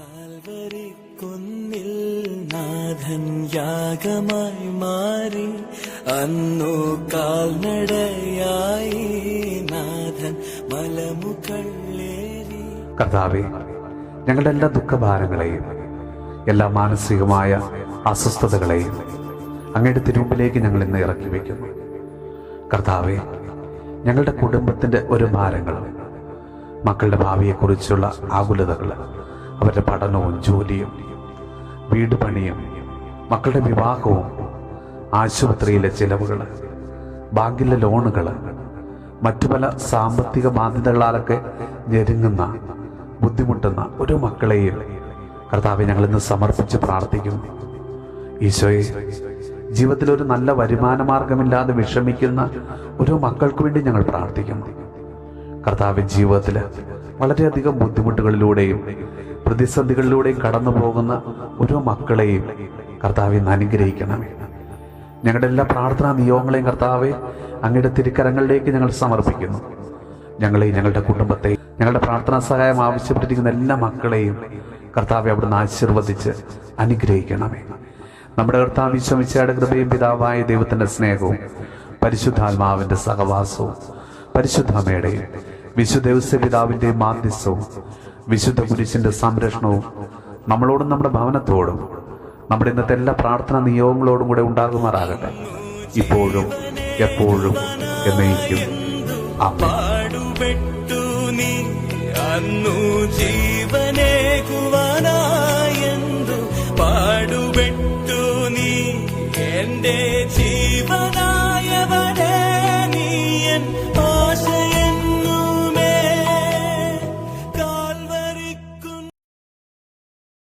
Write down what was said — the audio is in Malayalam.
കാൽവരി കുന്നിൽ നാഥൻ യാഗമായി മാറി, അന്നു കാൽനടയായി നാഥൻ മലമുകളേറി. കർത്താവേ, ഞങ്ങളുടെ എല്ലാ ദുഃഖഭാരങ്ങളെയും എല്ലാ മാനസികമായ അസ്വസ്ഥതകളെയും അങ്ങയുടെ തിരുമുമ്പിലേക്ക് ഞങ്ങൾ ഇന്ന് ഇറക്കി വയ്ക്കുന്നു. കർത്താവേ, ഞങ്ങളുടെ കുടുംബത്തിൻ്റെ ഒരു ഭാരങ്ങളും മക്കളുടെ ഭാവിയെക്കുറിച്ചുള്ള ആകുലതകൾ, അവരുടെ പഠനവും ജോലിയും വീട് പണിയും മക്കളുടെ വിവാഹവും ആശുപത്രിയിലെ ചിലവുകൾ, ബാങ്കിലെ ലോണുകൾ, മറ്റു പല സാമ്പത്തിക ബാധ്യതകളാലൊക്കെ ഞെരുങ്ങുന്ന ബുദ്ധിമുട്ടുന്ന ഓരോ മക്കളെയും കർത്താവെ ഞങ്ങളിന്ന് സമർപ്പിച്ച് പ്രാർത്ഥിക്കുന്നു. ഈശോയെ, ജീവിതത്തിൽ ഒരു നല്ല വരുമാന മാർഗമില്ലാതെ വിഷമിക്കുന്ന ഓരോ മക്കൾക്ക് വേണ്ടി ഞങ്ങൾ പ്രാർത്ഥിക്കുന്നു. കർത്താവ്, ജീവിതത്തിൽ വളരെയധികം ബുദ്ധിമുട്ടുകളിലൂടെയും പ്രതിസന്ധികളിലൂടെയും കടന്നു പോകുന്ന ഓരോ മക്കളെയും കർത്താവെ ഇന്ന് അനുഗ്രഹിക്കണമേ. ഞങ്ങളുടെ എല്ലാ പ്രാർത്ഥനാ നിയോഗങ്ങളെയും കർത്താവെ അങ്ങയുടെ തിരുക്കരങ്ങളിലേക്ക് ഞങ്ങൾ സമർപ്പിക്കുന്നു. ഞങ്ങളെയും ഞങ്ങളുടെ കുടുംബത്തെയും ഞങ്ങളുടെ പ്രാർത്ഥനാ സഹായം ആവശ്യപ്പെട്ടിരിക്കുന്ന എല്ലാ മക്കളെയും കർത്താവെ അവിടുന്ന് ആശീർവദിച്ച് അനുഗ്രഹിക്കണമേ. നമ്മുടെ കർത്താവ് ഈശോമിശിഹായുടെ കൃപയും പിതാവായ ദൈവത്തിൻ്റെ സ്നേഹവും പരിശുദ്ധാത്മാവിൻ്റെ സഹവാസവും പരിശുദ്ധമ്മയുടെയും വിശുദ്ധ ഔസേപിതാവിൻ്റെയും മാധ്യസ്ഥവും വിശുദ്ധ കുരിശിൻ്റെ സംരക്ഷണവും നമ്മളോടും നമ്മുടെ ഭവനത്തോടും നമ്മുടെ ഇന്നത്തെ എല്ലാ പ്രാർത്ഥനാ നിയോഗങ്ങളോടും കൂടെ ഉണ്ടാകുമാറാകട്ടെ, ഇപ്പോഴും എപ്പോഴും എന്നേക്കും. പാടുപെട്ടു നീ അന്നു ജീവനേകു